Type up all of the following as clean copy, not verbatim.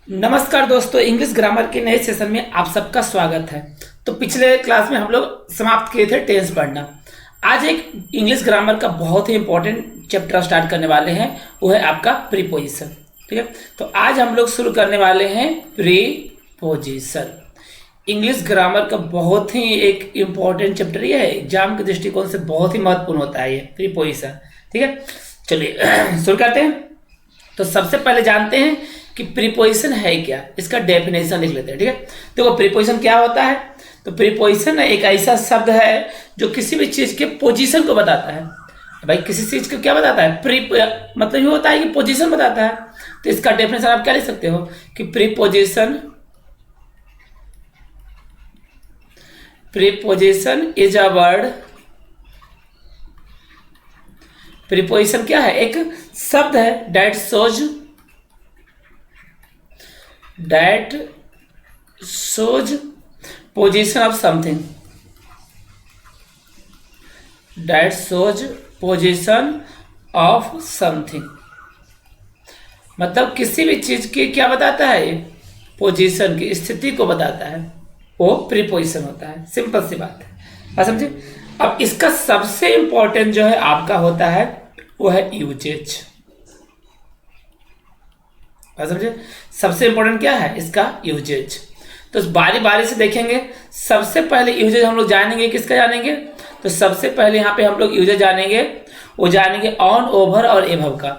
नमस्कार दोस्तों, English grammar के नए सेशन में आप सबका स्वागत है। तो पिछले क्लास में हम लोग समाप्त किए थे टेंस पढ़ना। आज एक इंग्लिश ग्रामर का बहुत ही इंपॉर्टेंट चैप्टर स्टार्ट करने वाले हैं, वो है आपका प्रीपोजिशन। ठीक है, तो आज हम लोग शुरू करने वाले हैं प्रीपोजिशन। इंग्लिश ग्रामर का बहुत ही एक इम्पॉर्टेंट चैप्टर ये है, एग्जाम के दृष्टिकोण से बहुत ही महत्वपूर्ण होता है ये प्रीपोजिशन। ठीक है, चलिए शुरू करते हैं। तो सबसे पहले जानते हैं कि प्रीपोजिशन है क्या, इसका डेफिनेशन लिख लेते हैं। ठीक है, देखो प्रीपोजिशन क्या होता है। तो प्रीपोजिशन एक ऐसा शब्द है जो किसी भी चीज के पोजीशन को बताता है। भाई किसी चीज को क्या बताता है, प्री मतलब ये होता है कि पोजीशन बताता है। तो इसका डेफिनेशन आप क्या लिख सकते हो कि preposition is a word. Preposition क्या है, एक शब्द है date shows position of something, that shows position of something। मतलब किसी भी चीज की क्या बताता है, पोजीशन की स्थिति को बताता है, वो प्रीपोजिशन होता है। सिंपल सी बात है, बात समझे। अब इसका सबसे इंपॉर्टेंट जो है आपका होता है वो है यूजेज। समझे, सबसे इंपॉर्टेंट क्या है इसका यूजेज। तो बारी बारी से देखेंगे। सबसे पहले यूजेज हम लोग जानेंगे, किसका जानेंगे, तो सबसे पहले यहाँ पे हम लोग यूजेज जानेंगे, वो जानेंगे ऑन, ओवर और एभव का।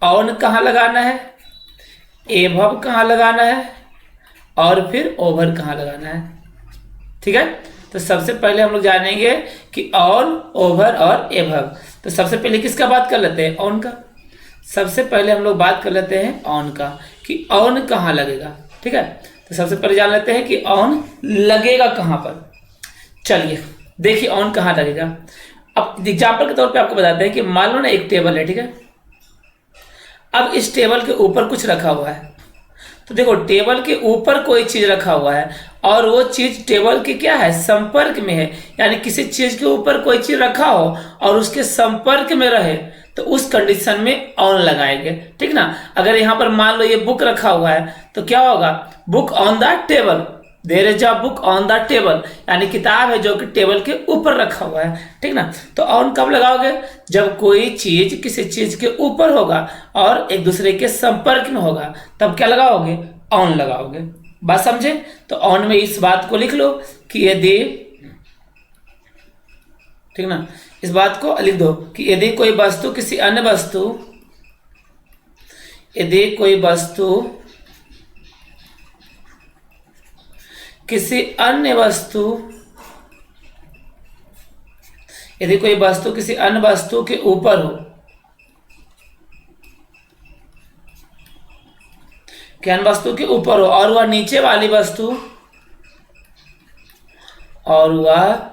ऑन कहाँ लगाना है, एभव कहाँ लगाना है, और फिर ओवर कहाँ लगाना है। ठीक है, तो सबसे पहले हम लोग जानेंगे कि ऑन, ओवर और एभव। तो सबसे पहले किसका बात कर लेते हैं, ऑन का। सबसे पहले हम लोग बात कर लेते हैं ऑन का, कि ऑन कहाँ लगेगा। ठीक है, तो सबसे पहले जान लेते हैं कि ऑन लगेगा कहाँ पर। चलिए देखिए ऑन कहाँ लगेगा। अब एग्जाम्पल के तौर पे आपको बताते हैं कि मान लो ना एक टेबल है। ठीक है, अब इस टेबल के ऊपर कुछ रखा हुआ है। तो देखो टेबल के ऊपर कोई चीज रखा हुआ है और वो चीज टेबल के क्या है, संपर्क में है। यानी किसी चीज के ऊपर कोई चीज रखा हो और उसके संपर्क में रहे तो उस कंडीशन में ऑन लगाएंगे। ठीक ना। अगर यहाँ पर मान लो ये बुक रखा हुआ है तो क्या होगा, book on the table, there is a book on the table, यानी किताब है जो कि टेबल के ऊपर रखा हुआ है। ठीक ना। तो ऑन कब लगाओगे, जब कोई चीज किसी चीज के ऊपर होगा और एक दूसरे के संपर्क में होगा, तब क्या लगाओगे, ऑन लगाओगे। बात समझे। तो ऑन में इस बात को लिख लो कि यदि, ठीक ना, इस बात को लिख दो कि यदि कोई वस्तु किसी अन्य वस्तु, यदि कोई वस्तु किसी अन्य वस्तु, यदि कोई वस्तु किसी अन्य वस्तु के ऊपर हो, कि अन्य वस्तु के ऊपर हो और वह नीचे वाली वस्तु, और वह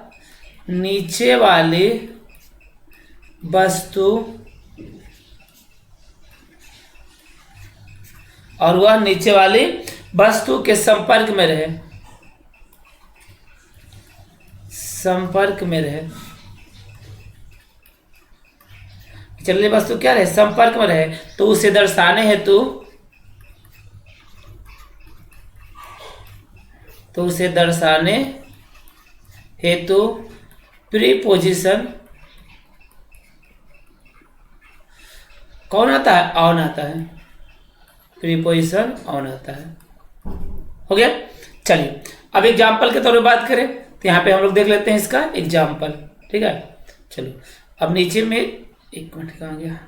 नीचे वाली वस्तु, और वह नीचे वाली वस्तु के संपर्क में रहे, संपर्क में रहे। चलिए वस्तु क्या रहे, संपर्क में रहे, तो उसे दर्शाने हेतु, तो उसे दर्शाने हेतु प्रीपोजिशन कौन आता है, ऑन आता है। प्रीपोजिशन ऑन आता है। हो गया। चलिए अब एग्जाम्पल के तौर पे बात करें तो यहाँ पे हम लोग देख लेते हैं इसका एग्जाम्पल। ठीक है, चलो अब नीचे में, एक मिनट कहाँ गया,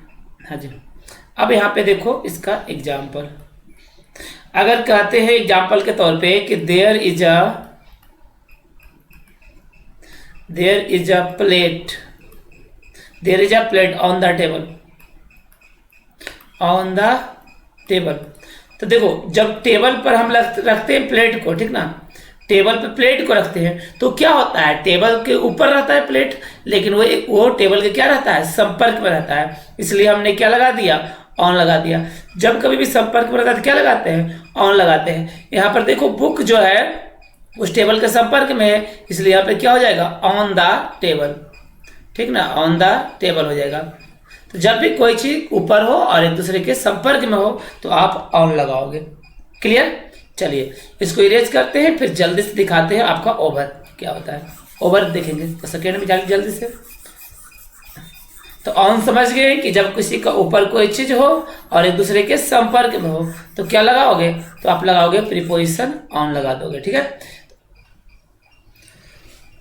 हाँ जी, अब यहाँ पे देखो इसका एग्जाम्पल। अगर कहते हैं एग्जाम्पल के तौर पे कि there is a plate, there is a plate on the table, on the table. तो देखो जब टेबल पर हम रखते हैं प्लेट को, ठीक ना, टेबल पे प्लेट को रखते हैं तो क्या होता है, टेबल के ऊपर रहता है प्लेट, लेकिन वो टेबल के क्या रहता है, संपर्क में रहता है। इसलिए हमने क्या लगा दिया, ऑन लगा दिया। जब कभी भी संपर्क में रहता है तो क्या लगाते हैं, ऑन लगाते हैं। यहाँ पर देखो बुक जो है उस टेबल के संपर्क में है, इसलिए यहाँ पे क्या हो जाएगा, ऑन द टेबल। ठीक ना, ऑन द टेबल हो जाएगा। तो जब भी कोई चीज ऊपर हो और एक दूसरे के संपर्क में हो तो आप ऑन लगाओगे। क्लियर? चलिए इसको इरेज करते हैं, फिर जल्दी से दिखाते हैं आपका ओवर क्या होता है। ओवर देखेंगे तो सेकेंड में जल्दी से। तो ऑन समझ गए कि जब किसी का ऊपर कोई चीज हो और एक दूसरे के संपर्क में हो तो क्या लगाओगे, तो आप लगाओगे प्रीपोजिशन ऑन लगा दोगे। ठीक है,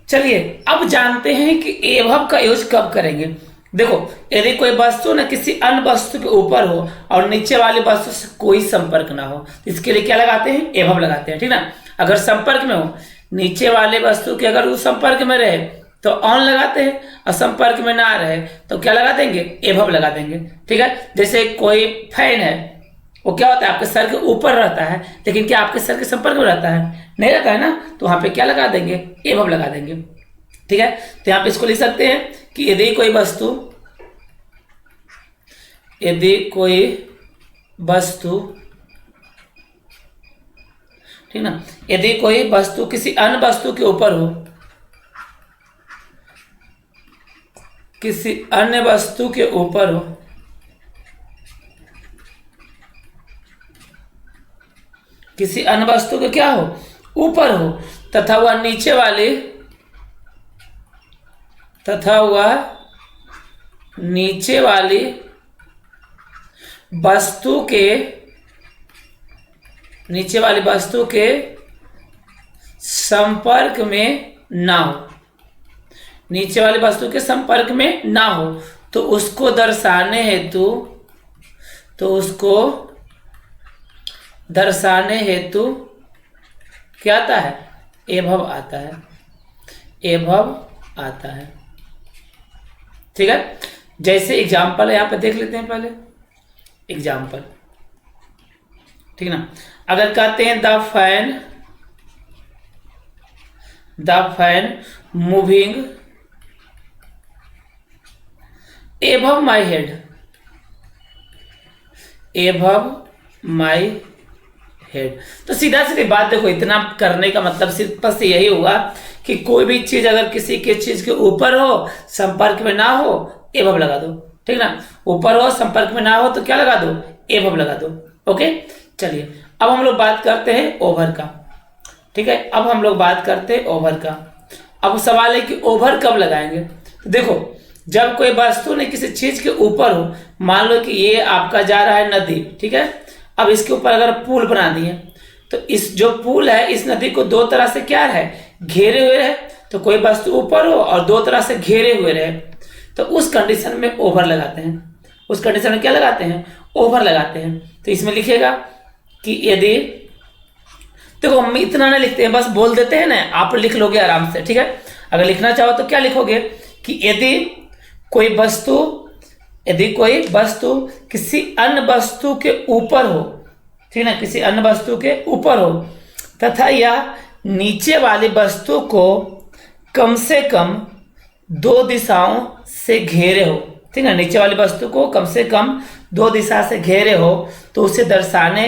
चलिए अब जानते हैं कि एभव का यूज कब करेंगे। देखो यदि कोई वस्तु ना किसी अन्य वस्तु के ऊपर हो और नीचे वाली वस्तु से कोई संपर्क ना हो तो इसके लिए क्या लगाते हैं, एभव लगाते हैं। ठीक ना, अगर संपर्क में हो, नीचे वाले वस्तु के अगर वो संपर्क में रहे तो ऑन लगाते हैं, और संपर्क में ना रहे तो क्या लगा देंगे, एभव लगा देंगे। ठीक है, जैसे कोई फैन है, वो क्या होता है आपके सर के ऊपर रहता है, लेकिन क्या आपके सर के संपर्क में रहता है, नहीं रहता है ना, तो वहां पे क्या लगा देंगे, एभव लगा देंगे। ठीक है, तो यहाँ पे इसको लिख सकते हैं कि यदि कोई वस्तु ठीक ना, यदि कोई वस्तु किसी अन्य वस्तु के ऊपर हो, किसी अन्य वस्तु के ऊपर हो, किसी अन्य वस्तु के क्या हो, ऊपर हो, तथा वह नीचे वाली वस्तु के संपर्क में ना हो, नीचे वाली वस्तु के संपर्क में ना हो, तो उसको दर्शाने हेतु क्या आता है, एभव आता है, एभव आता है। ठीक है, जैसे एग्जाम्पल यहां पे देख लेते हैं पहले एग्जाम्पल। ठीक ना, अगर कहते हैं the fan moving above my head, above my head, तो सीधा सीधी बात देखो, इतना करने का मतलब सिर्फ बस यही हुआ कि कोई भी चीज अगर किसी के चीज के ऊपर हो, संपर्क में ना हो, एभव लगा दो। ठीक ना, ऊपर हो संपर्क में ना हो तो क्या लगा दो, एभव लगा दो। ओके, चलिए अब हम लोग बात करते हैं ओवर का। ठीक है, अब हम लोग बात करते हैं ओवर का। अब सवाल है कि ओवर कब लगाएंगे। तो देखो जब कोई वस्तु ने किसी चीज के ऊपर हो, मान लो कि ये आपका जा रहा है नदी, ठीक है, अब इसके ऊपर अगर पुल बना दिए तो इस जो पुल है इस नदी को दो तरह से क्या है, घेरे हुए रहे, तो कोई वस्तु ऊपर हो और दो तरह से घेरे हुए रहे, तो उस कंडीशन में ओवर लगाते हैं। उस कंडीशन में क्या लगाते हैं, ओवर लगाते हैं। तो इसमें लिखेगा कि यदि, देखो हम इतना ना लिखते हैं, बस बोल देते हैं ना, आप लिख लोगे आराम से। ठीक है, अगर लिखना चाहो तो क्या लिखोगे कि यदि कोई वस्तु किसी अन्य वस्तु के ऊपर हो, ठीक ना, किसी अन्य वस्तु के ऊपर हो, तथा यह नीचे वाली वस्तु को कम से कम दो दिशाओं से घेरे हो, ठीक है, नीचे वाली वस्तु को कम से कम दो दिशा से घेरे हो, तो उसे दर्शाने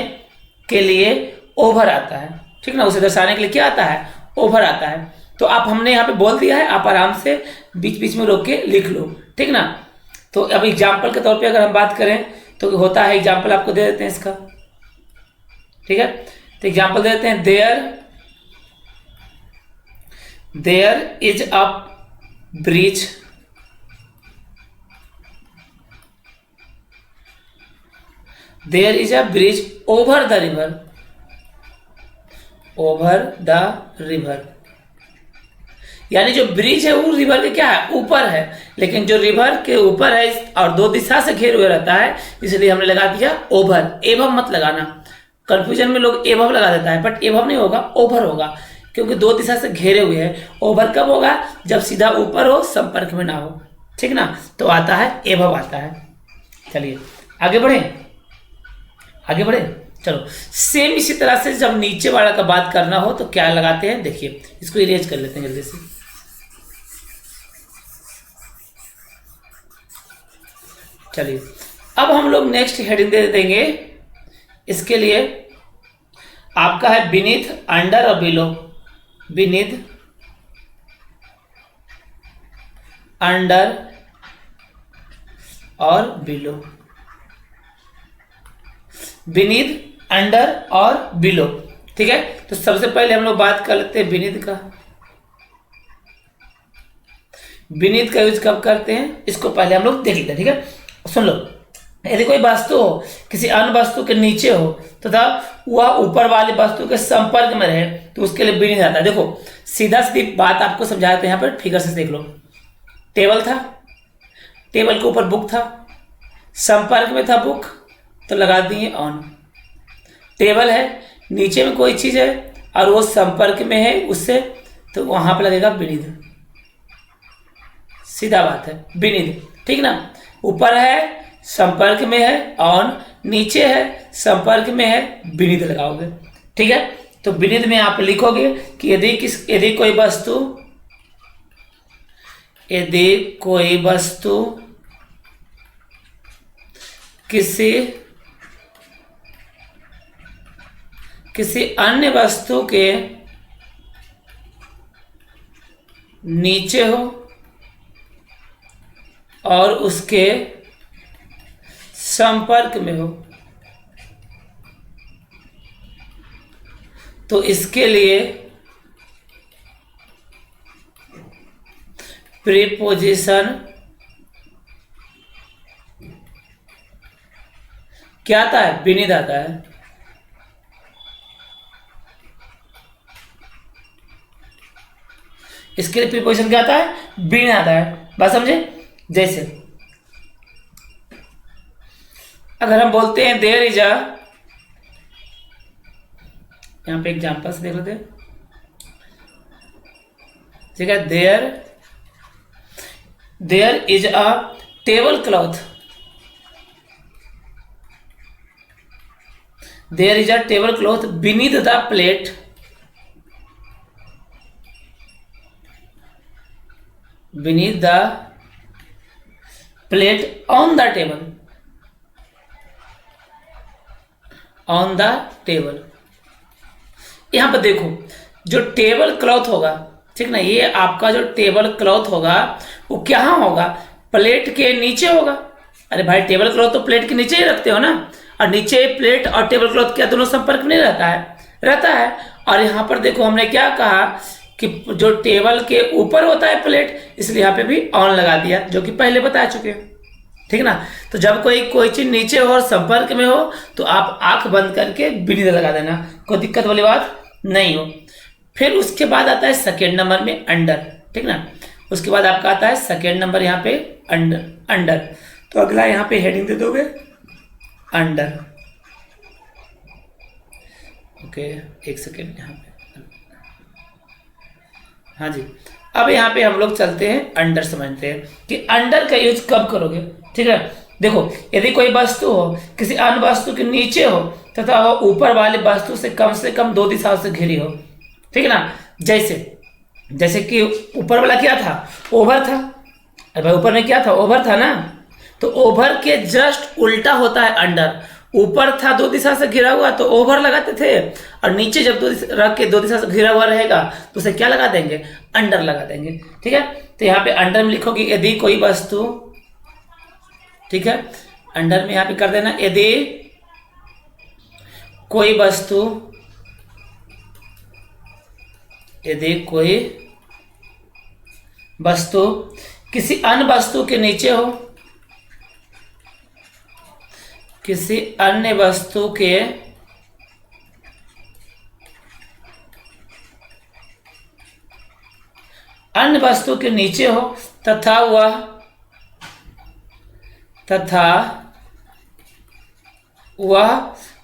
के लिए ओवर आता है। ठीक ना, उसे दर्शाने के लिए क्या आता है, ओवर आता है। तो आप हमने यहाँ पे बोल दिया है, आप आराम से बीच बीच में रोक के लिख लो। ठीक ना, तो अब एग्जाम्पल के तौर पे अगर हम बात करें तो होता है, एग्जाम्पल आपको दे देते हैं इसका। ठीक है, तो एग्जाम्पल दे देते हैं, there is a bridge over the river, यानी जो ब्रिज है वो रिवर के क्या है, ऊपर है, लेकिन जो रिवर के ऊपर है और दो दिशा से घेरे हुए रहता है, इसलिए हमने लगा दिया ओवर। एभव मत लगाना, कंफ्यूजन में लोग एभव लगा देता है, बट एभव नहीं होगा, ओवर होगा, क्योंकि दो दिशा से घेरे हुए हैं। ओवर कब होगा, जब सीधा ऊपर हो, संपर्क में ना हो। ठीक ना, तो आता है एभव आता है। चलिए आगे बढ़े, चलो सेम इसी तरह से जब नीचे वाला का बात करना हो तो क्या लगाते हैं, देखिए इसको इरेज कर लेते हैं जल्दी से। चलिए अब हम लोग नेक्स्ट हेडिंग दे देंगे, इसके लिए आपका है बीनीथ, अंडर और बिलो। बीनीथ, अंडर और बिलो। बीनीथ, अंडर और बिलो। ठीक है, तो सबसे पहले हम लोग बात कर लेते हैं विनीत का। विनीत का यूज कब करते हैं इसको पहले हम लोग देख लेते हैं। ठीक है, सुन लो। यदि कोई वस्तु हो किसी अन्य वस्तु के नीचे हो तथा वह ऊपर वाली वस्तु के संपर्क में रहे तो उसके लिए विनीत आता है। देखो सीधा सीधी बात आपको समझाते हैं, यहाँ पर फिगर से देख लो। टेबल था, टेबल के ऊपर बुक था, संपर्क में था बुक तो लगा दिए ऑन। टेबल है, नीचे में कोई चीज है और वो संपर्क में है उससे तो वहां पर लगेगा विनीत। सीधा बात है, विनीत। ठीक ना, ऊपर है संपर्क में है ऑन, नीचे है संपर्क में है विनीत लगाओगे। ठीक है, तो विनीत में आप लिखोगे कि यदि कोई वस्तु किसी अन्य वस्तु के नीचे हो और उसके संपर्क में हो तो इसके लिए प्रीपोजिशन क्या आता है? विनीत आता है। इसके लिए प्रीपोजिशन क्या आता है? विनीत आता है। बात समझे? जैसे अगर हम बोलते हैं देयर इज अ, यहां पे एग्जाम्पल से देख लेते हैं। ठीक है, there is a table cloth, there is a table cloth beneath the plate, beneath the plate on the table, on the table. यहां पर देखो जो टेबल क्लॉथ होगा, ठीक ना, ये आपका जो टेबल क्लॉथ होगा वो क्या होगा? प्लेट के नीचे होगा। अरे भाई टेबल क्लॉथ तो प्लेट के नीचे ही रखते हो ना, और नीचे प्लेट और टेबल क्लॉथ क्या दोनों संपर्क में नहीं रहता है? रहता है। और यहाँ पर देखो हमने क्या कहा कि जो टेबल के ऊपर होता है प्लेट, इसलिए यहाँ पे भी ऑन लगा दिया, जो कि पहले बता चुके हैं। ठीक ना, तो जब कोई चीज नीचे हो और संपर्क में हो तो आप आंख बंद करके विनीत लगा देना, कोई दिक्कत वाली बात नहीं हो। फिर उसके बाद आता है सेकेंड नंबर में अंडर। ठीक ना, उसके बाद आपका आता है सेकेंड नंबर यहाँ पे अंडर। तो अगला यहाँ पे हेडिंग दे दोगे अंडर। ओके, एक सेकेंड यहाँ पे। हाँ जी, अब यहाँ पे हम लोग चलते हैं अंडर, समझते हैं कि अंडर का यूज कब करोगे। ठीक है, देखो यदि कोई वस्तु हो किसी अन्य वस्तु के नीचे हो तथा वो ऊपर वाली वस्तु से कम 2 दिशाओं से घिरी हो। ठीक है ना, जैसे कि ऊपर वाला क्या था? ओवर था। अरे भाई ऊपर में क्या था? ओवर था ना, तो ओवर के जस्ट उल्टा होता है अंडर। ऊपर था 2 दिशा से घिरा हुआ तो ओवर लगाते थे, और नीचे जब 2 दिशा से घिरा हुआ रहेगा तो उसे क्या लगा देंगे? अंडर लगा देंगे। ठीक है, तो यहाँ पे अंडर में लिखोगे यदि कोई वस्तु, ठीक है, अंडर में यहाँ पे कर देना यदि कोई वस्तु किसी अन्य वस्तु के नीचे हो, किसी अन्य वस्तु के नीचे हो तथा वह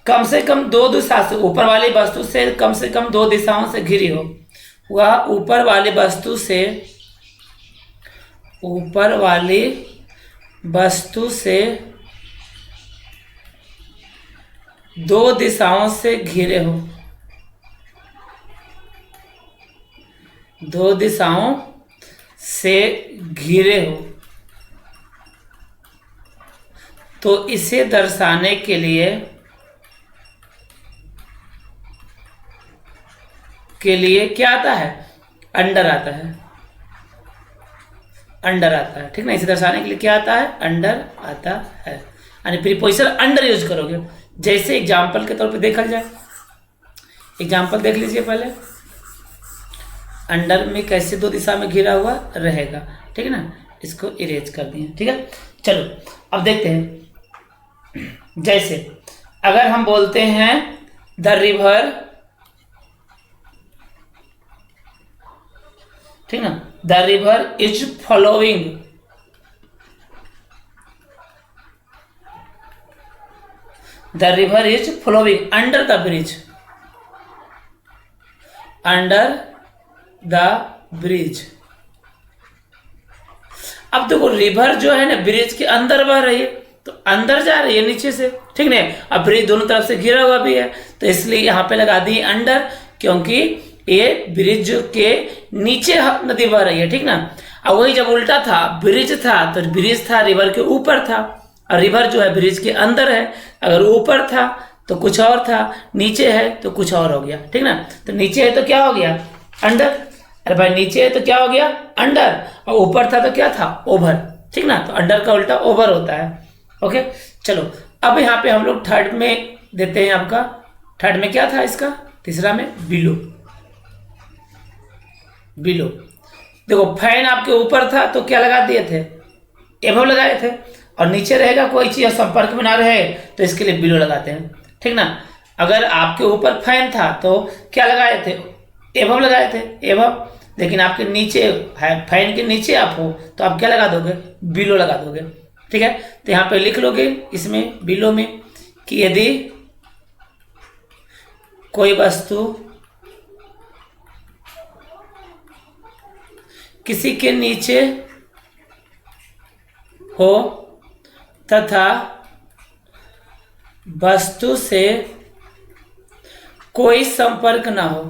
कम से कम 2 दिशा से, ऊपर वाली वस्तु से कम 2 दिशाओं से घिरी हो, वह ऊपर वाली वस्तु से 2 दिशाओं से घिरे हो, 2 दिशाओं से घिरे हो, तो इसे दर्शाने के लिए क्या आता है? अंडर आता है। अंडर आता है। ठीक ना, इसे दर्शाने के लिए क्या आता है? अंडर आता है। यानी प्रीपोजिशन अंडर यूज करोगे। जैसे एग्जाम्पल के तौर पे देखा जाए, एग्जाम्पल देख लीजिए पहले। अंडर में कैसे दो दिशा में घिरा हुआ रहेगा, ठीक है ना, इसको इरेज कर दिए, ठीक है। चलो अब देखते हैं, जैसे अगर हम बोलते हैं द रिवर, ठीक ना, the river is following, the river is flowing under the bridge, under the bridge. अब देखो रिवर जो है ना ब्रिज के अंदर बह रही है, तो अंदर जा रही है नीचे से, ठीक नहीं। अब ब्रिज दोनों तरफ से घिरा हुआ भी है, तो इसलिए यहाँ पे लगा दी अंडर, क्योंकि ये ब्रिज के नीचे नदी बह रही है, ठीक ना। अब वही जब उल्टा था, ब्रिज था तो ब्रिज था रिवर के ऊपर था, और रिवर जो है ब्रिज के अंदर है। अगर ऊपर था तो कुछ और था, नीचे है तो कुछ और हो गया, ठीक ना। तो नीचे है तो क्या हो गया, अंडर। अरे भाई नीचे है तो क्या हो गया, अंडर, और ऊपर था तो क्या था, ओवर, ठीक ना। तो अंडर का उल्टा ओवर होता है। ओके, चलो अब यहाँ पे हम लोग थर्ड में देते हैं आपका, थर्ड में क्या था इसका, तीसरा में बिलो। बिलो देखो फैन आपके ऊपर था तो क्या लगा दिए थे, एबव लगाए थे, और नीचे रहेगा कोई चीज संपर्क में ना रहे तो इसके लिए बिलो लगाते हैं, ठीक ना। अगर आपके ऊपर फैन था तो क्या लगाए थे, एबव लगाए थे, एबव। लेकिन आपके नीचे है, फैन के नीचे आप हो तो आप क्या लगा दोगे, बिलो लगा दोगे, ठीक है। तो यहाँ पे लिख लोगे इसमें बिलो में कि यदि कोई वस्तु किसी के नीचे हो तथा वस्तु से कोई संपर्क ना हो,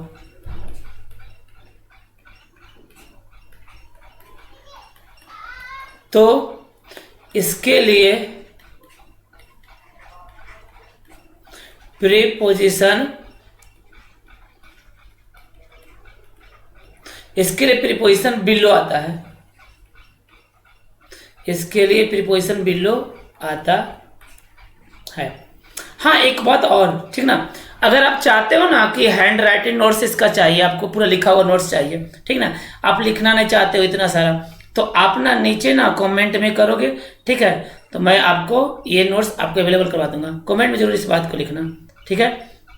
तो इसके लिए प्रीपोजिशन, इसके लिए प्रीपोजिशन बिलो आता है, इसके लिए प्रीपोजिशन बिलो आता है। हाँ एक बात और, ठीक ना, अगर आप चाहते हो ना कि हैंड राइटिंग नोट्स इसका चाहिए, आपको पूरा लिखा हुआ नोट्स चाहिए, ठीक ना, आप लिखना नहीं चाहते हो इतना सारा, तो आप ना नीचे ना कमेंट में करोगे, ठीक है, तो मैं आपको ये नोट्स आपको अवेलेबल करवा दूंगा। कमेंट में जरूर इस बात को लिखना, ठीक है।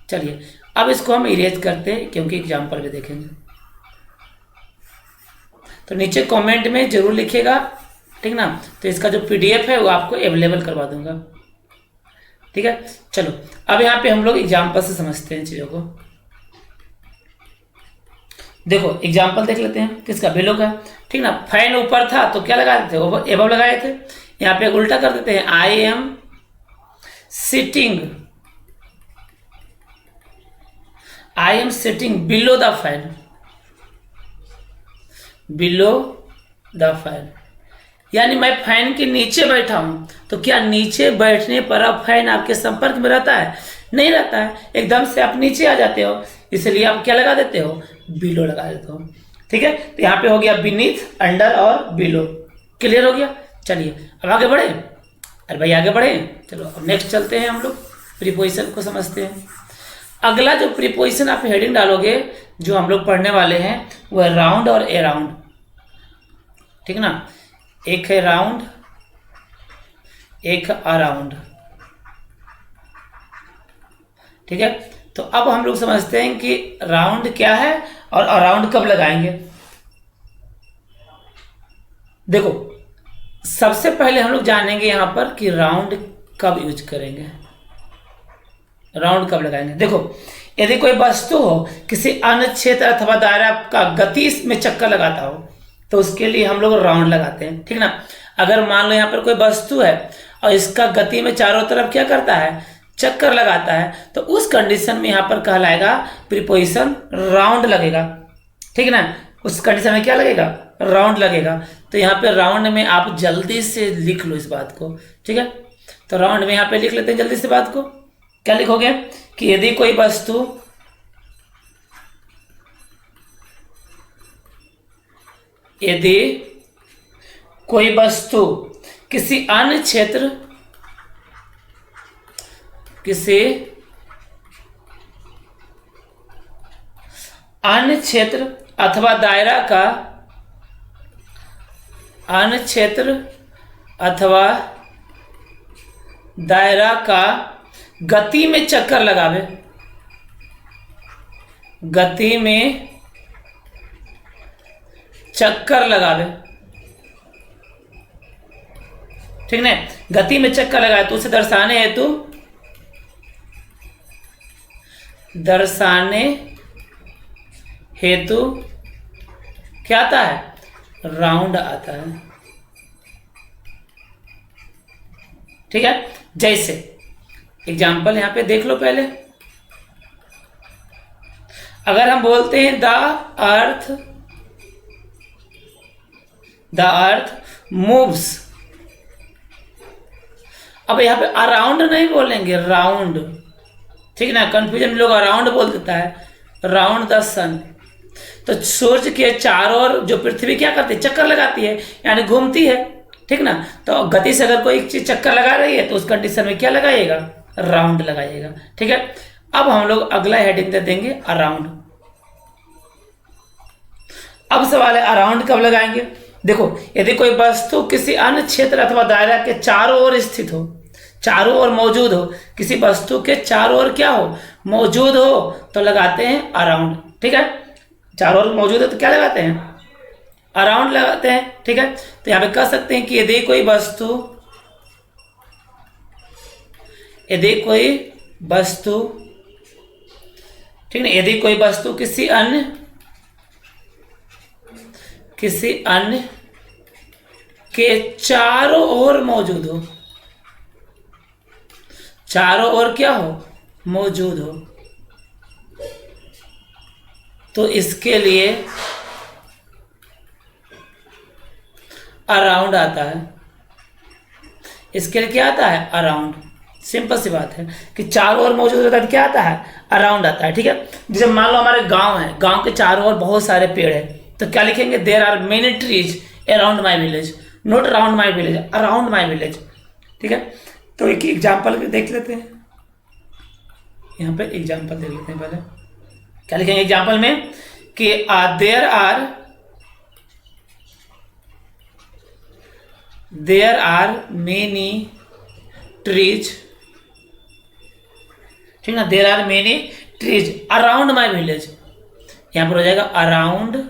चलिए अब इसको हम इरेज करते हैं क्योंकि एग्जाम्पल भी देखेंगे, तो नीचे कमेंट में जरूर लिखेगा, ठीक ना। तो इसका जो पीडीएफ है वो आपको अवेलेबल करवा दूंगा, ठीक है। चलो अब यहाँ पे हम लोग एग्जाम्पल से समझते हैं चीजों को। देखो एग्जाम्पल देख लेते हैं किसका, बिलो का, ठीक ना। फैन ऊपर था तो क्या लगाए थे, एबव लगाए थे। यहाँ पे उल्टा कर देते हैं, I am sitting, I am sitting below the fan, below the fan, यानी मैं फैन के नीचे बैठा हूं। तो क्या नीचे बैठने पर अब फैन आपके संपर्क में रहता है, नहीं रहता है, एकदम से आप नीचे आ जाते हो, इसलिए आप क्या लगा देते हो, बिलो लगा देते हो, ठीक है। तो यहाँ पे हो गया बीनीथ, अंडर और बिलो, क्लियर हो गया। चलिए अब आगे बढ़े, अरे भाई आगे बढ़े, चलो अब नेक्स्ट चलते हैं, हम लोग प्रीपोजिशन को समझते हैं। अगला जो प्रीपोजिशन आप हेडिंग डालोगे जो हम लोग पढ़ने वाले हैं वो है राउंड और अराउंड, ठीक ना। एक है राउंड, एक अराउंड, ठीक है। तो अब हम लोग समझते हैं कि राउंड क्या है और अराउंड कब लगाएंगे। देखो सबसे पहले हम लोग जानेंगे यहां पर कि राउंड कब यूज करेंगे, राउंड कब लगाएंगे। देखो यदि कोई वस्तु हो किसी अन्य क्षेत्र अथवा दायरा का गति में चक्कर लगाता हो तो उसके लिए हम लोग राउंड लगाते हैं, ठीक ना। अगर मान लो यहाँ पर कोई वस्तु है और इसका गति में चारों तरफ क्या करता है, चक्कर लगाता है, तो उस कंडीशन में यहाँ पर कहलाएगा प्रीपोजिशन राउंड लगेगा, ठीक ना। उस कंडीशन में क्या लगेगा, राउंड लगेगा। तो यहाँ पे राउंड में आप जल्दी से लिख लो इस बात को, ठीक है। तो राउंड में यहाँ पे लिख लेते हैं जल्दी से बात को, क्या लिखोगे कि यदि कोई वस्तु किसी अन्य क्षेत्र किसी अन्य क्षेत्र अथवा दायरा का, अन्य क्षेत्र अथवा दायरा का गति में चक्कर लगावे, गति में चक्कर लगावे, ठीक ना, गति में चक्कर लगाए तो उसे दर्शाने हेतु, दर्शाने हेतु क्या आता है, राउंड आता है, ठीक है। जैसे एग्जाम्पल यहां पे देख लो पहले, अगर हम बोलते हैं द अर्थ मूव्स, अब यहां पे अराउंड नहीं बोलेंगे, राउंड, ठीक ना, कंफ्यूजन लोग अराउंड बोल देता है, राउंड द सन। तो सूर्य के चारों ओर जो पृथ्वी क्या करती है, चक्कर लगाती है, यानी घूमती है, ठीक ना। तो गति से अगर कोई चीज चक्कर लगा रही है तो उस कंडीशन में क्या लगाइएगा, राउंड लगाइएगा, ठीक है। अब हम लोग अगला हेडिंग दे देंगे अराउंड। अब सवाल है अराउंड कब लगाएंगे। देखो, यदि कोई वस्तु किसी अन्य क्षेत्र अथवा दायरा के चारों ओर स्थित हो, चारों ओर मौजूद हो, किसी वस्तु के चारों ओर क्या हो, मौजूद हो, तो लगाते हैं अराउंड, ठीक है। चारों ओर मौजूद है तो क्या लगाते हैं, अराउंड लगाते हैं, ठीक है। तो यहां पे कह सकते हैं कि यदि कोई वस्तु, ठीक है, यदि कोई वस्तु किसी अन्य के चारों ओर मौजूद हो, चारों ओर क्या हो, मौजूद हो, तो इसके लिए अराउंड आता है। इसके लिए क्या आता है, अराउंड। सिंपल सी बात है कि चारों ओर मौजूद होता है तो क्या आता है, अराउंड आता है, ठीक है। जैसे मान लो हमारे गांव है, गांव के चारों ओर बहुत सारे पेड़ है, तो क्या लिखेंगे, there are many trees around my village, not around my village, around my village, ठीक है। तो एक एग्जाम्पल देख लेते हैं, यहाँ पे एग्जाम्पल देख लेते हैं पहले। क्या लिखेंगे एग्जाम्पल में कि देयर आर मेनी ट्रीज, ठीक ना, there are many trees around my village, यहां पर हो जाएगा अराउंड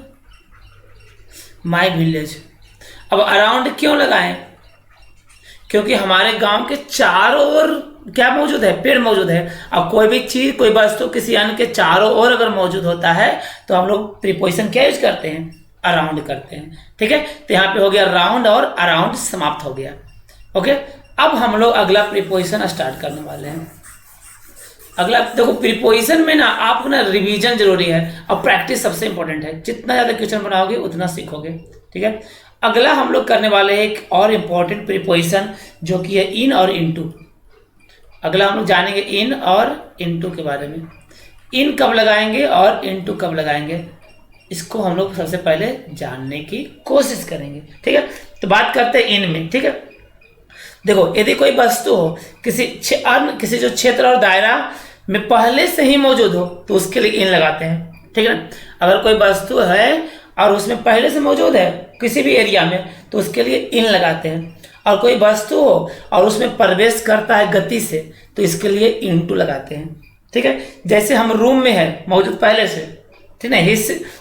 माई विलेज। अब अराउंड क्यों लगाएं, क्योंकि हमारे गांव के चारों ओर क्या मौजूद है, पेड़ मौजूद है। अब कोई भी चीज, कोई वस्तु किसी अन्य के चारों ओर अगर मौजूद होता है तो हम लोग प्रीपोजिशन क्या यूज करते हैं, अराउंड करते हैं, ठीक है। तो यहाँ पे हो गया राउंड और अराउंड समाप्त हो गया, ओके। अब हम लोग अगला प्रीपोजिशन स्टार्ट करने वाले हैं। अगला देखो, प्रीपोजिशन में ना आपको ना रिवीजन जरूरी है और प्रैक्टिस सबसे इंपॉर्टेंट है। जितना ज्यादा क्वेश्चन बनाओगे उतना सीखोगे, ठीक है। अगला हम लोग करने वाले हैं एक और इम्पॉर्टेंट प्रीपोजिशन जो कि है इन और इनटू। अगला हम लोग जानेंगे इन और इनटू के बारे में। इन कब लगाएंगे और इनटू कब लगाएंगे, इसको हम लोग सबसे पहले जानने की कोशिश करेंगे, ठीक है। तो बात करते हैं इन में, ठीक है। देखो, यदि कोई वस्तु हो किसी जो क्षेत्र और दायरा में पहले से ही मौजूद हो तो उसके लिए इन लगाते हैं, ठीक है। अगर कोई वस्तु है और उसमें पहले से मौजूद है किसी भी एरिया में तो उसके लिए इन लगाते हैं। और कोई वस्तु हो और उसमें प्रवेश करता है गति से तो इसके लिए इनटू लगाते हैं, ठीक है। जैसे हम रूम में है मौजूद पहले से, ठीक है,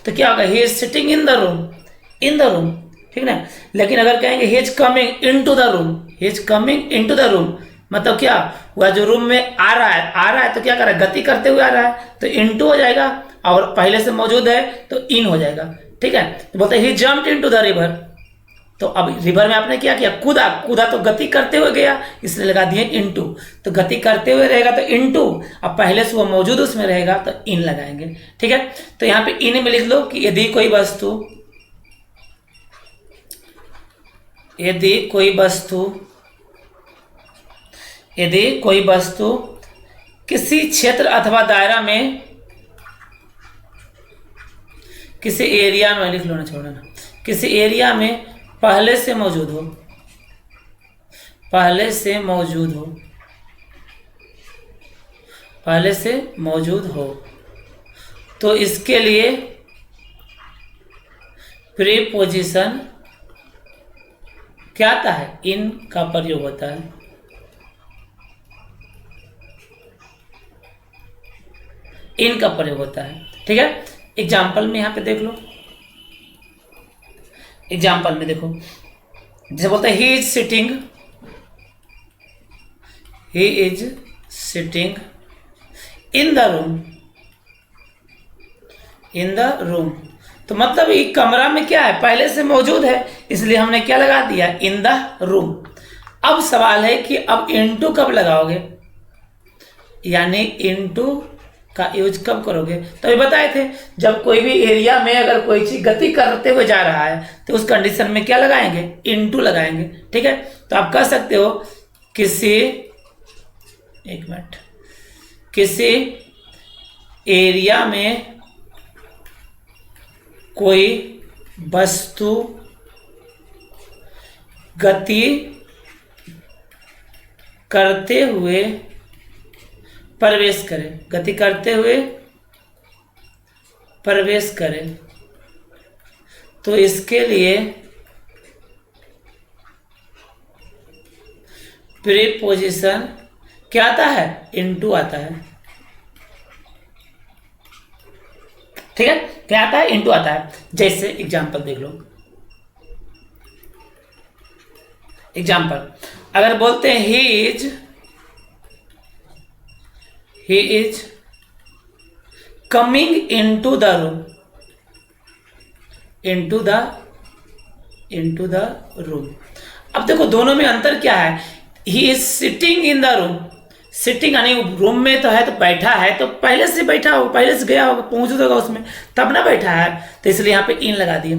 तो क्या होगा, he is sitting in the room, ठीक ना। लेकिन अगर कहेंगे he is coming into the room, he is coming into the room, मतलब क्या हुआ, जो रूम में आ रहा है तो क्या कर रहा है, गति करते हुए आ रहा है तो इनटू हो जाएगा, और पहले से मौजूद है तो इन हो जाएगा, ठीक है। तो बोलते ही जम्प्ड इनटू द रिवर, तो अब रिवर में आपने क्या किया, कूदा तो गति करते हुए गया, इसलिए लगा दिए इनटू। तो गति करते हुए रहेगा तो इनटू, अब पहले से वो मौजूद उसमें रहेगा तो इन लगाएंगे, ठीक है। तो यहाँ पे इन में लिख लो कि यदि कोई वस्तु किसी क्षेत्र अथवा दायरा में, किसी एरिया में, लिख लो ना, छोड़ना, किसी एरिया में पहले से मौजूद हो, पहले से मौजूद हो तो इसके लिए प्रीपोजिशन क्या आता है, इन का प्रयोग होता है। इन का प्रयोग होता है, ठीक है। एग्जाम्पल में यहां पे देख लो, एग्जाम्पल में देखो, जैसे बोलते हैं he is sitting, he is sitting in the room, in the room, तो मतलब ये कमरा में क्या है, पहले से मौजूद है, इसलिए हमने क्या लगा दिया, इन द रूम। अब सवाल है कि अब इनटू कब लगाओगे, यानी इनटू का यूज कब करोगे। तो ये बताए थे, जब कोई भी एरिया में अगर कोई चीज गति करते हुए जा रहा है तो उस कंडीशन में क्या लगाएंगे, इनटू लगाएंगे, ठीक है। तो आप कह सकते हो किसी, एक मिनट, किसी एरिया में कोई वस्तु गति करते हुए प्रवेश करे, गति करते हुए प्रवेश करे, तो इसके लिए प्रीपोजिशन क्या आता है, इनटू आता है, ठीक है। क्या आता है, इनटू आता है। जैसे एग्जाम्पल देख लो, एग्जाम्पल अगर बोलते हैं he is coming into the room, into the room. अब देखो दोनों में अंतर क्या है, he is sitting in the room, sitting यानी रूम में तो है, तो बैठा है, तो पहले से बैठा हो, पहले से गया होगा, पहुंच होगा उसमें, तब ना बैठा है, तो इसलिए यहाँ पे इन लगा दिए।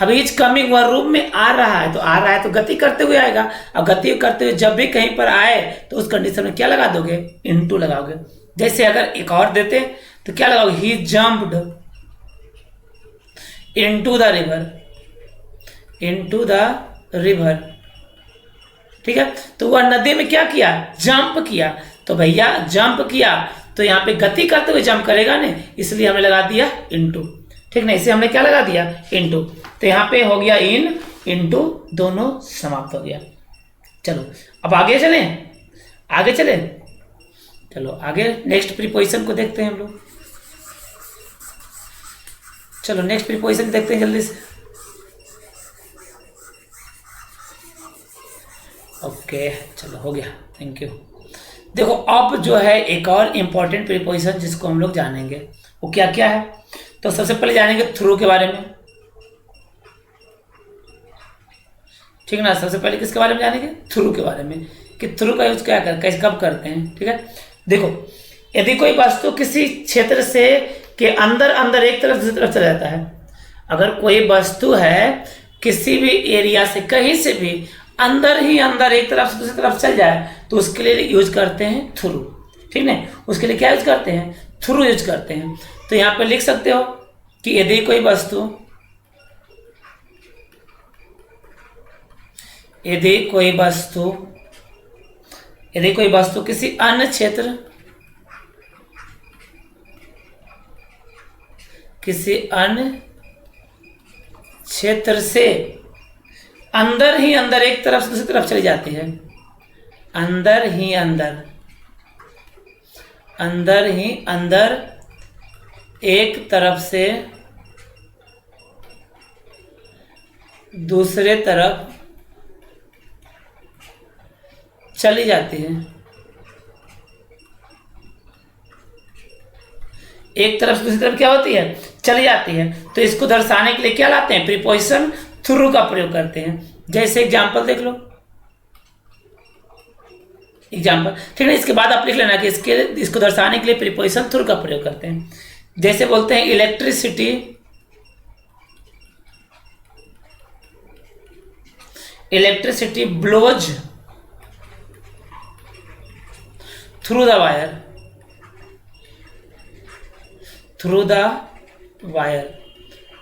अब इज कमिंग, वह रूम में आ रहा है, तो आ रहा है तो गति करते हुए आएगा, और गति करते हुए जब भी कहीं पर आए तो उस कंडीशन में क्या लगा दोगे, इनटू लगाओगे। जैसे अगर एक और देते तो क्या लगाओगे, he jumped into the river, into the river, ठीक है। तो वह नदी में क्या किया, जंप किया, तो भैया जंप किया तो यहाँ पे गति करते हुए जंप करेगा ना, इसलिए हमने लगा दिया इनटू, ठीक ना। इसे हमने क्या लगा दिया, इनटू। तो यहाँ पे हो गया इन, इनटू, दोनों समाप्त हो गया। चलो अब आगे चले, आगे चले, चलो आगे नेक्स्ट प्रीपोजिशन को देखते हैं हम लोग। चलो नेक्स्ट प्रीपोजिशन देखते हैं जल्दी से। ओके चलो हो गया, थैंक यू। देखो अब जो है एक और इम्पॉर्टेंट प्रीपोजिशन जिसको हम लोग जानेंगे, वो क्या क्या है। तो सबसे पहले जानेंगे थ्रू के बारे में, ठीक ना। सबसे पहले किसके बारे में जानेंगे, थ्रू के बारे में, कि थ्रू का यूज क्या कर, कैसे कब करते हैं, ठीक है। देखो यदि कोई वस्तु किसी क्षेत्र से के अंदर अंदर एक तरफ दूसरी तरफ चला जाता है, अगर कोई वस्तु है किसी भी एरिया से कहीं से भी अंदर ही अंदर एक तरफ से दूसरी तरफ चल जाए, तो उसके लिए यूज करते हैं थ्रू, ठीक है। उसके लिए क्या यूज करते हैं, थ्रू यूज करते हैं। तो यहाँ पे लिख सकते हो कि यदि कोई वस्तु, यदि कोई वस्तु किसी अन्य क्षेत्र, किसी अन्य क्षेत्र से अंदर ही अंदर एक तरफ से दूसरी तरफ चली जाती है, अंदर ही अंदर, अंदर ही अंदर एक तरफ से दूसरे तरफ चली जाती है, एक तरफ से दूसरी तरफ क्या होती है, चली जाती है। तो इसको दर्शाने के लिए क्या लाते हैं, प्रीपोजिशन थ्रू का प्रयोग करते हैं। जैसे एग्जाम्पल देख लो, एग्जाम्पल, ठीक है। इसके बाद आप लिख लेना कि इसको दर्शाने के लिए प्रीपोजिशन थ्रू का प्रयोग करते हैं। जैसे बोलते हैं electricity, electricity blows through the wire, through the wire.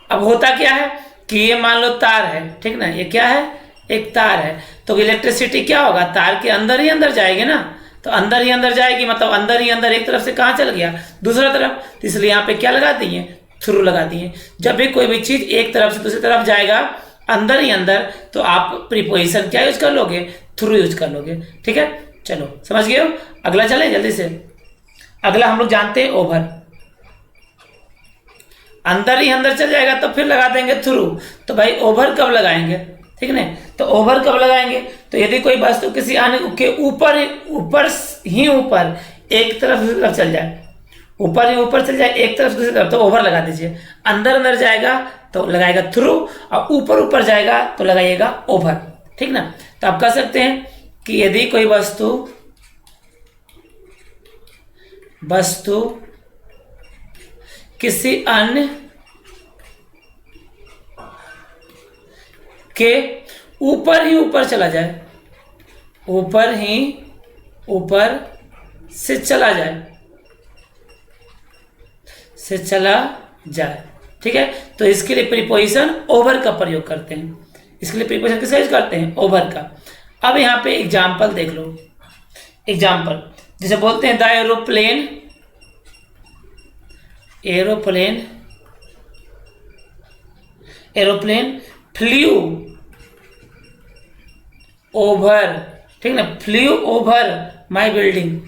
अब होता क्या है कि ये मान लो तार है, ठीक ना, ये क्या है, एक तार है, तो इलेक्ट्रिसिटी क्या होगा, तार के अंदर ही अंदर जाएगी ना, तो अंदर ही अंदर जाएगी, मतलब अंदर ही अंदर एक तरफ से कहाँ चल गया, दूसरा तरफ, तो इसलिए यहाँ पे क्या लगा दिए, थ्रू लगा दिए। जब भी कोई भी चीज एक तरफ से दूसरी तरफ जाएगा अंदर ही अंदर, तो आप प्रीपोजिशन क्या यूज कर लोगे, थ्रू यूज कर लोगे। ठीक है, चलो समझ गए हो। अगला चले जल्दी से। अगला हम लोग जानते हैं ओवर। अंदर ही अंदर चल जाएगा तो फिर लगा देंगे थ्रू। तो भाई ओवर कब लगाएंगे, ठीक है ना, तो ओवर कब लगाएंगे, तो यदि कोई वस्तु किसी अन्य के ऊपर ही ऊपर एक तरफ दूसरी तरफ चल जाए, ऊपर ही ऊपर चल जाए एक तरफ दूसरी तरफ, तो ओवर लगा दीजिए। अंदर अंदर जाएगा तो लगाएगा थ्रू, और ऊपर ऊपर जाएगा तो लगाइएगा ओवर। ठीक ना, तो आप कह सकते हैं कि यदि कोई वस्तु किसी अन्य के ऊपर ही ऊपर चला जाए, ऊपर ही ऊपर से चला जाए, ठीक है, तो इसके लिए प्रीपोजिशन ओवर का प्रयोग करते हैं। इसके लिए प्रीपोजिशन किसका यूज करते हैं, ओवर का। अब यहाँ पे एग्जाम्पल देख लो। एग्जाम्पल जैसे बोलते हैं द एरोप्लेन फ्लू ओवर, ठीक ना, flu over my building.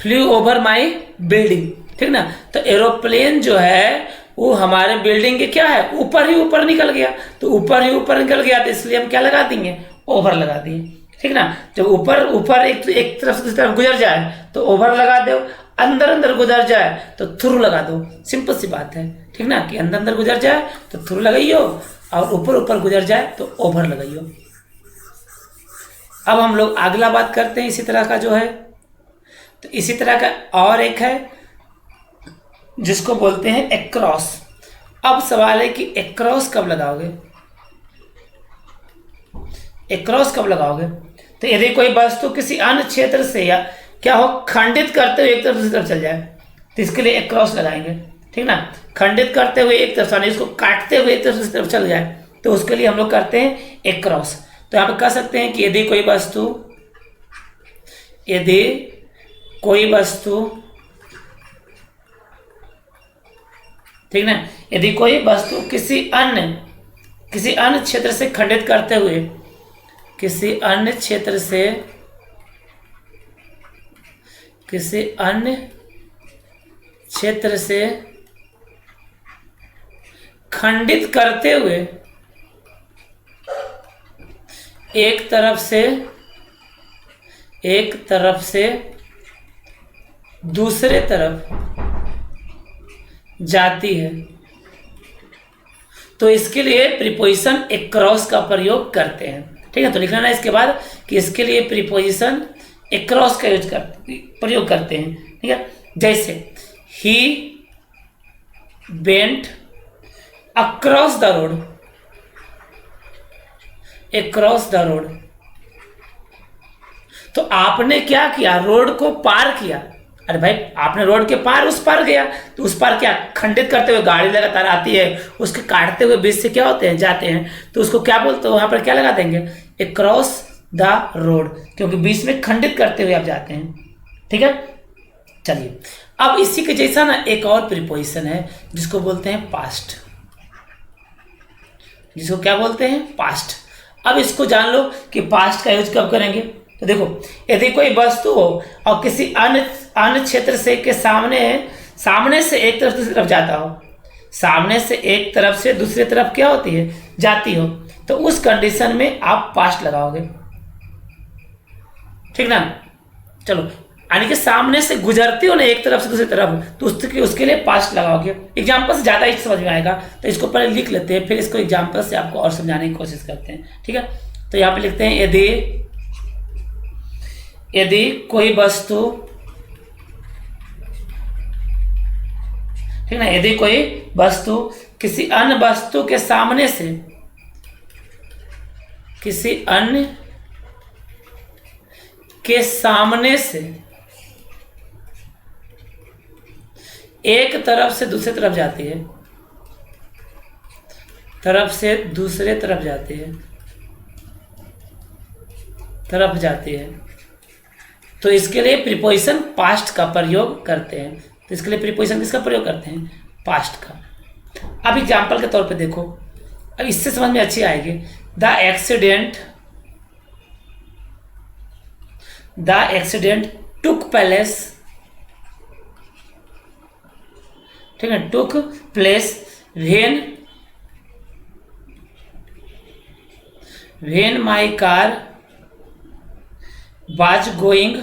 Flu over my building, ठीक ना, तो एरोप्लेन जो है वो हमारे बिल्डिंग के क्या है, ऊपर ही ऊपर निकल गया, तो ऊपर ही ऊपर निकल गया तो इसलिए हम क्या लगा देंगे, ओवर लगा दिए। ठीक ना, जब ऊपर एक तरफ से दूसरी तरफ गुजर जाए तो ओवर लगा दो, अंदर अंदर गुजर जाए तो थ्रू लगा दो। सिंपल सी बात है, ठीक ना, कि अंदर अंदर गुजर जाए तो थ्रू लगाइयो, और ऊपर ऊपर गुजर जाए तो ओवर लगाइयो। अब हम लोग अगला बात करते हैं इसी तरह का जो है, तो इसी तरह का और एक है जिसको बोलते हैं एक्रॉस। अब सवाल है कि एक्रॉस कब लगाओगे, एक्रॉस कब लगाओगे, तो यदि कोई वस्तु किसी अन्य क्षेत्र से या क्या हो खंडित करते हुए एक तरफ दूसरी तरफ चल जाए, तो इसके लिए एक्रॉस लगाएंगे। ठीक ना, खंडित करते हुए एक तरफ, इसको काटते हुए एक तरफ दूसरी तरफ चल जाए, तो उसके लिए हम लोग करते हैं एक्रॉस। तो यहाँ पे कह सकते हैं कि यदि कोई वस्तु, ठीक ना, यदि कोई वस्तु किसी अन्य क्षेत्र से खंडित करते हुए, किसी अन्य क्षेत्र से खंडित करते हुए एक तरफ से दूसरे तरफ जाती है, तो इसके लिए प्रीपोजिशन एक्रॉस का प्रयोग करते हैं। ठीक है, तो लिखना है इसके बाद कि इसके लिए प्रीपोजिशन एक्रॉस का प्रयोग करते हैं। ठीक है, जैसे he went across the road, across the road, तो आपने क्या किया, रोड को पार किया। अरे भाई आपने रोड के पार उस पार गया, तो उस पार क्या खंडित करते हुए गाड़ी लगातार आती है, उसके काटते हुए बीच से क्या होते हैं, जाते हैं, तो उसको क्या बोलते हो, वहां पर क्या लगा देंगे, अक्रॉस द रोड, क्योंकि बीच में खंडित करते हुए आप जाते हैं। ठीक है, चलिए अब इसी के जैसा ना एक और प्रीपोजिशन है जिसको बोलते हैं पास्ट, जिसको क्या बोलते हैं, पास्ट। अब इसको जान लो कि पास्ट का यूज कब करेंगे। तो देखो यदि कोई वस्तु हो और किसी अन्य क्षेत्र से के सामने से एक तरफ दूसरी तरफ जाता हो, सामने से एक तरफ से दूसरी तरफ क्या होती है, जाती हो, तो उस कंडीशन में आप पास्ट लगाओगे। ठीक ना, चलो यानी कि सामने से गुजरती हो ना एक तरफ से दूसरी तरफ, तो उसके लिए पास्ट लगाओगे। एग्जाम्पल से ज़्यादा ही समझ में आएगा, तो इसको पहले लिख लेते हैं, फिर इसको एग्जाम्पल से आपको और समझाने की कोशिश करते हैं। ठीक है, तो यहाँ पे लिखते हैं यदि कोई वस्तु, ठीक ना, यदि कोई वस्तु किसी अन्य वस्तु के सामने से, किसी अन्य के सामने से एक तरफ से दूसरे तरफ जाती है, तरफ से दूसरे तरफ जाती है, तरफ जाती है। तो इसके लिए प्रीपोजिशन पास्ट का प्रयोग करते हैं। तो इसके लिए प्रीपोजिशन किसका प्रयोग करते हैं? पास्ट का। अब एग्जाम्पल के तौर पे देखो, अब इससे समझ में अच्छी आएगी। द एक्सीडेंट टुक प्लेस, ठीक है, took place when my car was going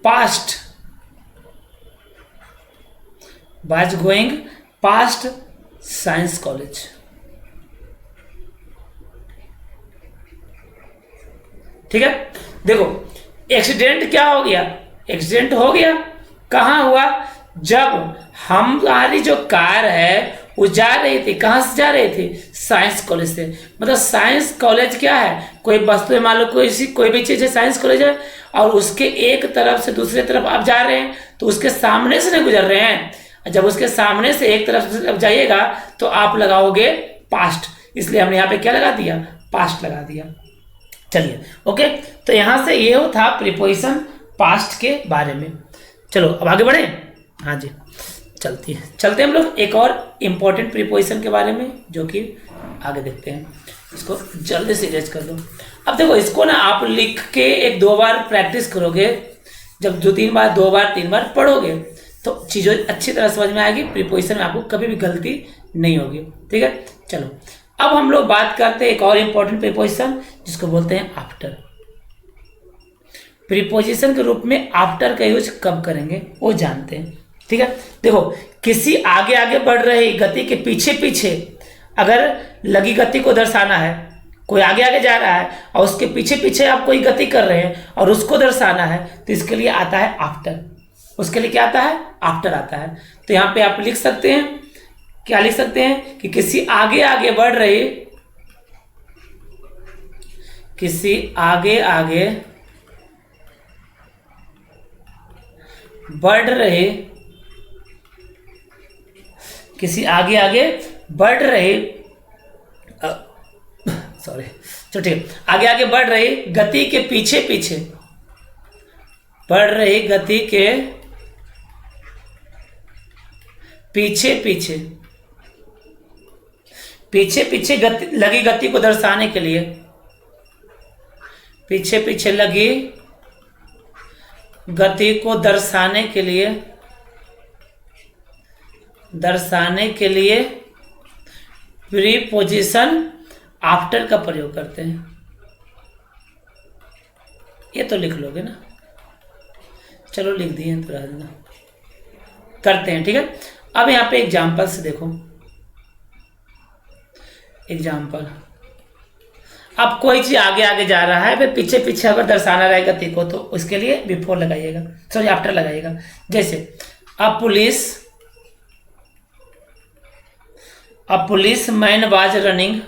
past science college. ठीक है, देखो एक्सीडेंट क्या हो गया? एक्सीडेंट हो गया कहाँ हुआ? जब हमारी जो कार है वो जा रही थी, कहाँ से जा रही थी? साइंस कॉलेज से। मतलब साइंस कॉलेज क्या है? कोई वस्तु है, मान लो कोई भी चीज़ है, साइंस कॉलेज है, और उसके एक तरफ से दूसरे तरफ आप जा रहे हैं तो उसके सामने से नहीं गुजर रहे हैं। जब उसके सामने से एक तरफ से तरफ जाइएगा तो आप लगाओगे पास्ट, इसलिए हमने यहाँ पे क्या लगा दिया? पास्ट लगा दिया। चलिए ओके, तो यहाँ से ये था प्रीपोजिशन पास्ट के बारे में। चलो अब आगे बढ़े। हाँ जी, चलते हैं हम लोग एक और इम्पोर्टेंट प्रीपोजिशन के बारे में, जो कि आगे देखते हैं। इसको जल्दी से इरेज कर दो। अब देखो इसको ना आप लिख के एक दो बार प्रैक्टिस करोगे, जब दो तीन बार पढ़ोगे तो चीज़ें अच्छी तरह समझ में आएगी। प्रीपोजिशन में आपको कभी भी गलती नहीं होगी। ठीक है, चलो अब हम लोग बात करते हैं एक और इम्पोर्टेंट प्रीपोजिशन जिसको बोलते हैं आफ्टर। प्रीपोजिशन के रूप में आफ्टर का यूज कब करेंगे वो जानते हैं। ठीक है, देखो किसी आगे आगे बढ़ रही गति के पीछे पीछे अगर लगी गति को दर्शाना है, कोई आगे आगे जा रहा है और उसके पीछे पीछे आप कोई गति कर रहे हैं और उसको दर्शाना है, तो इसके लिए आता है आफ्टर। उसके लिए क्या आता है? आफ्टर आता है। तो यहाँ पे आप लिख सकते हैं, क्या लिख सकते हैं कि किसी आगे आगे बढ़ रही किसी आगे आगे बढ़ रहे सॉरी, चलो ठीक है, आगे आगे बढ़ रही गति के पीछे पीछे, बढ़ रही गति के पीछे पीछे, पीछे पीछे लगी गति को दर्शाने के लिए, पीछे पीछे लगी गति को दर्शाने के लिए प्रीपोजिशन आफ्टर का प्रयोग करते हैं। ये तो लिख लोगे ना, चलो लिख दिए तो रह देना, करते हैं। ठीक है, अब यहाँ पे एग्जाम्पल से देखो। एग्जाम्पल, अब कोई चीज आगे आगे जा रहा है, फिर पीछे पीछे अगर दर्शाना रहेगा गति को तो उसके लिए बिफोर लगाइएगा, सॉरी आफ्टर लगाइएगा। जैसे अ police man was running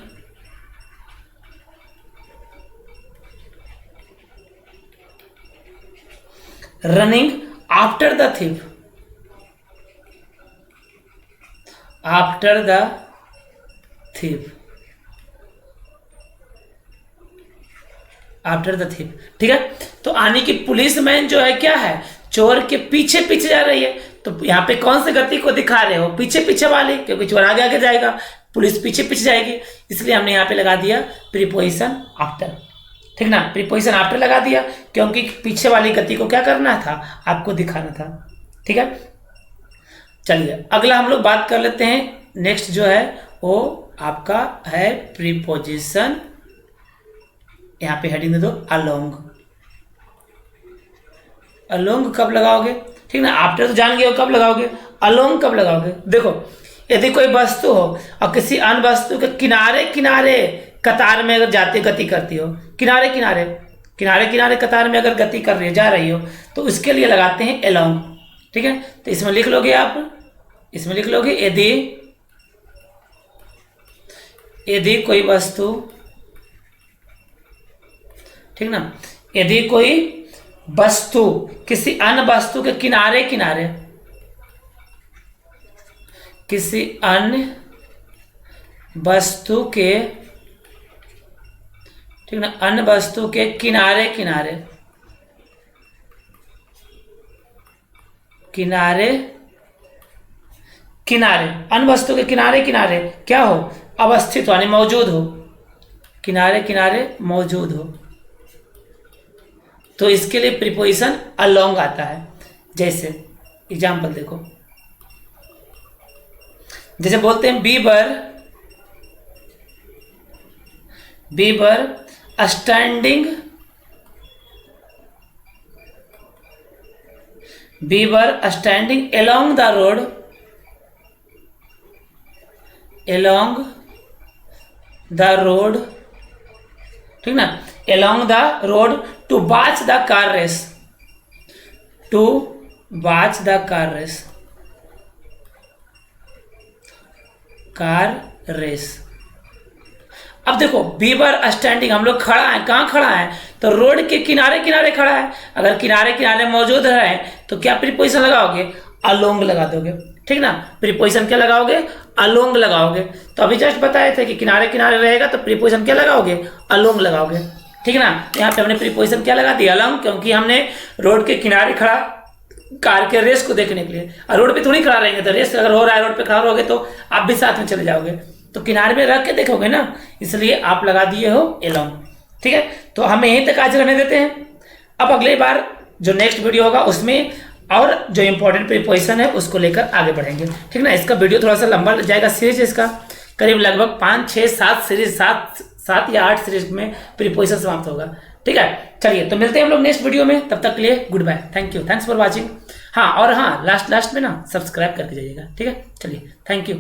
after the thief, ठीक है। तो आने की पुलिस मैन जो है क्या है? चोर के पीछे पीछे जा रही है। तो यहाँ पे कौन सी गति को दिखा रहे हो? पीछे पीछे वाली, क्योंकि चोर आगे आगे जाएगा, पुलिस पीछे पीछे जाएगी, इसलिए हमने यहाँ पे लगा दिया प्रीपोजिशन आफ्टर। ठीक ना, प्रीपोजिशन आफ्टर लगा दिया क्योंकि पीछे वाली गति को क्या करना था? आपको दिखाना था। ठीक है, चलिए अगला हम लोग बात कर लेते हैं। नेक्स्ट जो है वो आपका है प्रीपोजिशन, यहाँ पे हेडिंग दे दो अलोंग। अलोंग कब लगाओगे? ठीक ना, आफ्टर तो जान गए हो कब लगाओगे, अलोंग कब लगाओगे? देखो यदि कोई वस्तु हो और किसी अन्य वस्तु के किनारे किनारे कतार में अगर जाती गति करती हो, किनारे किनारे कतार में अगर गति कर रही है, जा रही हो, तो उसके लिए लगाते हैं अलोंग। ठीक है, तो इसमें लिख लोगे आप, इसमें लिख लोगे यदि कोई वस्तु, ठीक ना, यदि कोई वस्तु किसी अन्य वस्तु के किनारे किनारे, किसी अन्य वस्तु के, ठीक ना, अन्य वस्तु के किनारे किनारे, किनारे किनारे, अन्य वस्तु के किनारे किनारे क्या हो, अवस्थित हो, यानी मौजूद हो, किनारे किनारे मौजूद हो। तो इसके लिए प्रीपोजिशन अलोंग आता है। जैसे एग्जाम्पल देखो, जैसे बोलते हैं Bieber, Bieber standing, Bieber standing along the road, along the road, ठीक ना, along the road to watch the car race, to watch the car race, car race. अब देखो बीबर स्टैंडिंग, हम लोग खड़ा है, कहाँ खड़ा है, तो रोड के किनारे किनारे खड़ा है। अगर किनारे किनारे मौजूद है तो क्या प्रीपोजिशन लगाओगे, अलोंग लगा दोगे, ठीक ना। प्रीपोजिशन क्या लगाओगे, अलोंग लगाओगे। तो अभी जस्ट बताए थे कि किनारे किनारे रहेगा तो प्रीपोजिशन क्या लगाओगे, अलोंग लगाओगे, ठीक ना। यहाँ पे हमने प्रीपोजिशन क्या लगा दिया, अलोंग, क्योंकि हमने रोड के किनारे खड़ा कार के रेस को देखने के लिए, और रोड पे थोड़ी खड़ा रहेंगे, तो रेस अगर हो रहा है रोड पे खड़ा रहोगे तो आप भी साथ में चले जाओगे, तो किनारे में रख के देखोगे ना, इसलिए आप लगा दिए हो अलोंग, ठीक है। तो हमें यहीं तक आज रहने देते हैं। अब अगली बार जो नेक्स्ट वीडियो होगा उसमें और जो इंपॉर्टेंट प्रीपोजिशन है उसको लेकर आगे बढ़ेंगे, ठीक ना। इसका वीडियो थोड़ा सा लंबा जाएगा, सीरीज इसका करीब लगभग 5, 6, 7 सीरीज, 7 या 8 सीरीज में प्रीपोजिशन समाप्त होगा, ठीक है। चलिए तो मिलते हैं हम लोग नेक्स्ट वीडियो में, तब तक के लिए goodbye, thank you, thanks for watching. हाँ, और हाँ, लास्ट में ना सब्सक्राइब करके जाइएगा, ठीक है। चलिए, थैंक यू।